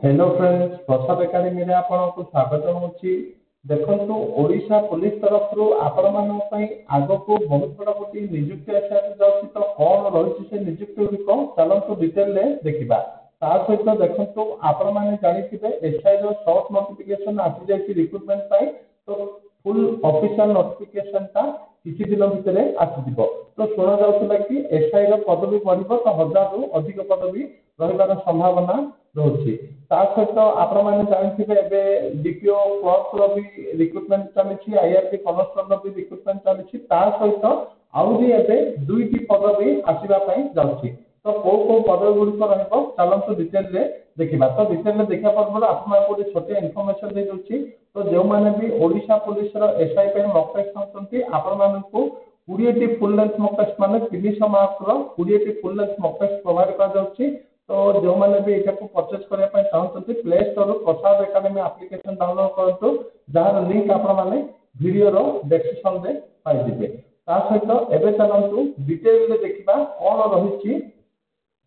Hello friends प्रसाद academy रे आपको स्वागत होची। देखंतु ओडिशा पुलिस तरफ रु आपण मानक पई आगो को बहुत बड़ा गोटी नियुक्ति आशा जाउची। तो कोन रहिछि से नियुक्ति गुड़िक चलंतु डिटेल रे देखिबा। ता सहित देखंतु आपण माने जानिथिबे एसआई रो शॉर्ट नोटिफिकेशन आसी जायछि रिक्रुटमेंट पई। तो फुल ऑफिशियल नोटिफिकेशन ता किछि दिन भितरे आसीजिवो। तो सुना जाउथला कि एसआई रो पदवी बढ़िबो तो 1000 रु अधिक पदवी रहिबार संभावना रहुछि। ता सहित आपण माने जानिथिबे एबे डीपीओ क्लर्क रो भी रिक्रुटमेंट चलिछि, आईआरबी कॉन्स्टेबल रो भी रिक्रुटमेंट चलिछि। ता सहित आउरी एबे दुईटी पदवी आसीबा पई जाउछि। तो को पदवी गुड़िक रहइबो चलंतु डिटेल रे देखिबा। तो डिटेल रे देखा परबो आपण को छोटे इन्फॉर्मेशन दे दोछि। तो जो माने भी ओडिशा पुलिस रो एसआई पे मॉक टेस्ट होतंती आपण माने को 20 टी फुल लेंथ मॉक टेस्ट माने 300 मार्क रो 20 टी full length mock test provide कर जाउछि। तो जो माने भी एटा को परचेज करया पय चाहतंती प्ले स्टोर रो प्रसाद एकेडमी एप्लीकेशन डाउनलोड करंतु, जार लिंक आपण माने वीडियो रो डिस्क्रिप्शन रे पाइ दिबे। ता सहित एबे चलंतु डिटेल रे देखिबा कोन रहिछि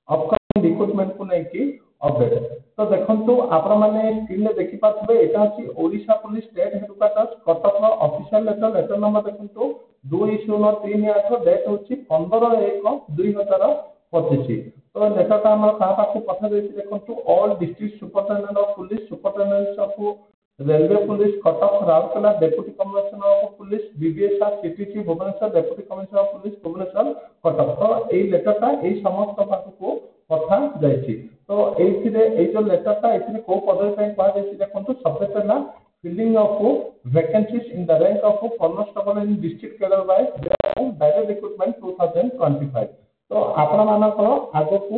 अपकमिंग रिक्रुटमेंट को लेके अपडेट। तो देखंतु आपण माने स्क्रीन रे देखि पाथबे एटा अछि Odisha police state headquarters Cuttack रो ऑफिशियल लेटर नंबर देखंतु 2038 डेट होछि 15/1/2025। तो लेटर ता हमर कहा पाखु पठा देछि देखंतु all district superintendent of police, superintendent of railway police Cuttack Rourkela, deputy commissioner of police BBSR CTC Bhubaneswar, deputy commissioner of police Bhubaneswar Cuttack. तो एई लेटर ता एई समस्त पाखु पठा जायछि। तो एइथिरे एई जो लेटर ता एइथिरे को पदवी पय कहा जायछि देखंतु सब्जेक्ट ना filling of vacancies in the rank of constable in district cadre by direct recruitment 2025। तो आपण मानकर आगो को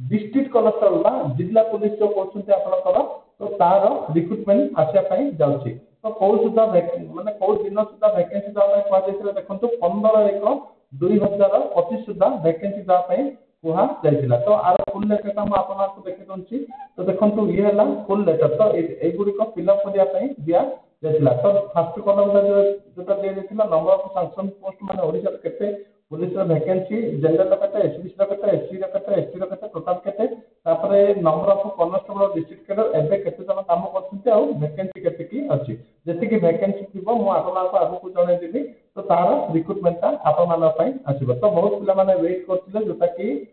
डिस्ट्रिक्ट कलेक्टर बा जिला पुलिस जो कोचंते आपनकर तो तार रिक्रूटमेंट आसिया पय जाउछि। तो को सुधा माने को दिन सुधा वैकेंसी जा पय कहा जायछि देखंतु 15/1/2025 सुधा वैकेंसी जा पय कुहा जायतिला। तो आर फुल लेटर हम आपनको देखि दउछि। तो देखंतु ये हला फुल लेटर। तो ए गुडी को फिल अप करिया पय दिया जायतिला। तो फर्स्ट कॉलम रे जोटा दिया जायतिला नंबर ऑफ सैंक्शन पोस्ट माने ओडिसा केते पुलिस रो वैकेंसी, जनरल केते, एसबीसी रो केते, एससी रो केते, एसटी रो केते, टोटल केते, तापरे number of constable district cadre एबे केते जन काम करछन्ते आ वैकेंसी केते की अछि। जति की वैकेंसी थिबो मु आपनको आगु जणाइ देबी। तो तार रिक्रूटमेंट ता आपन मान पय आसीबो। तो बहुत पिला माने वेट करथिले जोटा की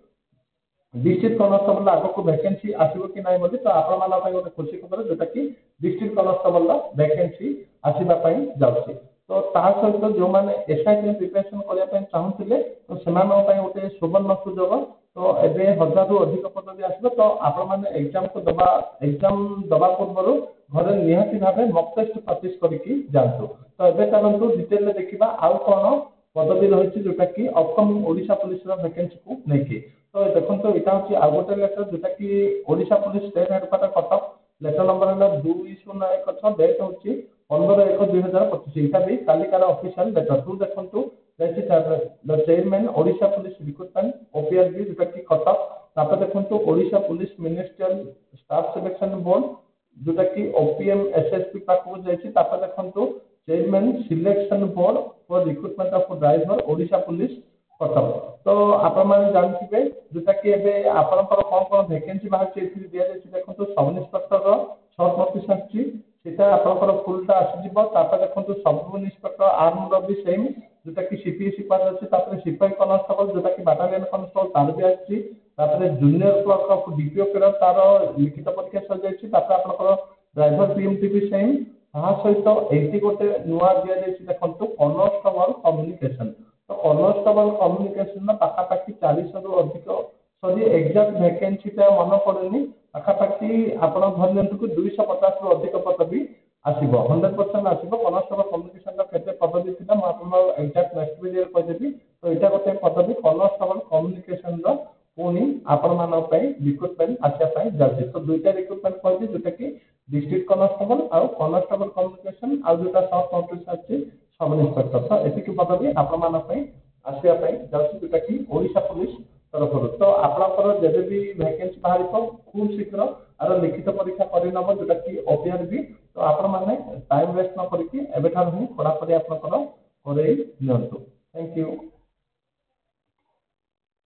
डिस्ट्रिक्ट कॉन्स्टेबल आगो को वैकेंसी आसीबो कि नाही बोली। तो आपण माना पय गोटे खुशी खबर जोटा की डिस्ट्रिक्ट कॉन्स्टेबल ला वैकेंसी आसीबा पय जाउछि। तो ता सहित जो माने एसआई के प्रिपरेशन करिया पय चाहुथिले तो सेमान पय गोटे सुवर्ण सुजोग। तो एबे 1000 रु अधिक पदवी आसीबो। तो आपण माने एग्जाम दबा पूर्व घरे निहाती भाबे मॉक टेस्ट प्रैक्टिस करिकि जांतु। तो एबे चलंतु डिटेल रे देखिबा आउ कोन पदवी रहिछि जोटा की अपकमिंग ओडिशा पुलिस रो वैकेंसी को नेकी। तो देखंतु एटा होछि आ गोटे लेटर जोटा की Odisha police state headquarter Cuttack letter number हला 2016 डेट होछि 15/1/2025। एटा भी तालिकार ऑफिशियल लेटर। टू देखंतु the chairman Odisha police recruitment OPRB जोटा की कटक। तापर देखंतु Odisha police ministerial staff selection board जोटा की ओपीएम एसएसपी पाखु जायछि। तापर देखंतु chairman selection board for recruitment of driver Odisha police Cuttack. तो आपण माने जानथिबे जोटा की एबे आपनकर कोन वैकेंसी बाहर चेथि दिया जायछि देखंतु सब इंस्पेक्टर रो शॉर्ट नोटिस आछि सेटा आपनकर फुलटा आसी जिवो। तापर देखंतु सब इंस्पेक्टर आर्म रो भी सेम जोटा की सीपीएससी पास अछि। तापर सिपाही कॉन्स्टेबल जोटा की बाटालियन कॉन्स्टेबल तार भी आछि। तापर junior clerk of DPO cadre तार लिखित परीक्षा सर जायछि। तापर आपनकर ड्राइवर पीएमटी भी सेम। ता सहित एठी गोटे नुवा दिया जायछि देखंतु कॉन्स्टेबल कम्युनिकेशन। तो कॉन्स्टेबल कम्युनिकेशन ना पाखापाखि 40 रु अधिक सॉरी एग्जैक्ट वैकेंसी ता मन पड़ेनी पाखापाखि आपण धरनतु को 250 रु अधिक पदवी आसीबो 100% आसीबो। कॉन्स्टेबल कम्युनिकेशन रा केते पदवी थिला म आपण एग्जैक्ट नेक्स्ट वीडियो रे कहि देबी। तो एटा गोटे पदवी कॉन्स्टेबल कम्युनिकेशन रा पुनी आपण मान पय रिक्रूटमेंट आसिया पय जाछि। तो दुईटा रिक्रूटमेंट कहछि जोटा की डिस्ट्रिक्ट कॉन्स्टेबल आ कॉन्स्टेबल कम्युनिकेशन आ जोटा शॉर्ट नोटिस अछि सब इंस्पेक्टर। तो एति की पदवी आपण मान पय आसिया पय जाछि जोटा की ओडिशा पुलिस तरफ। तो आपनकर जेबे भी वैकेंसी बाहर तो खूब शीघ्र आर लिखित परीक्षा करि नब जोटा की ओपीआरबी। तो आपण माने टाइम वेस्ट न करिकि एबेठार ही पढ़ा पढ़ी आपनकर करै नियंतु। Thank you.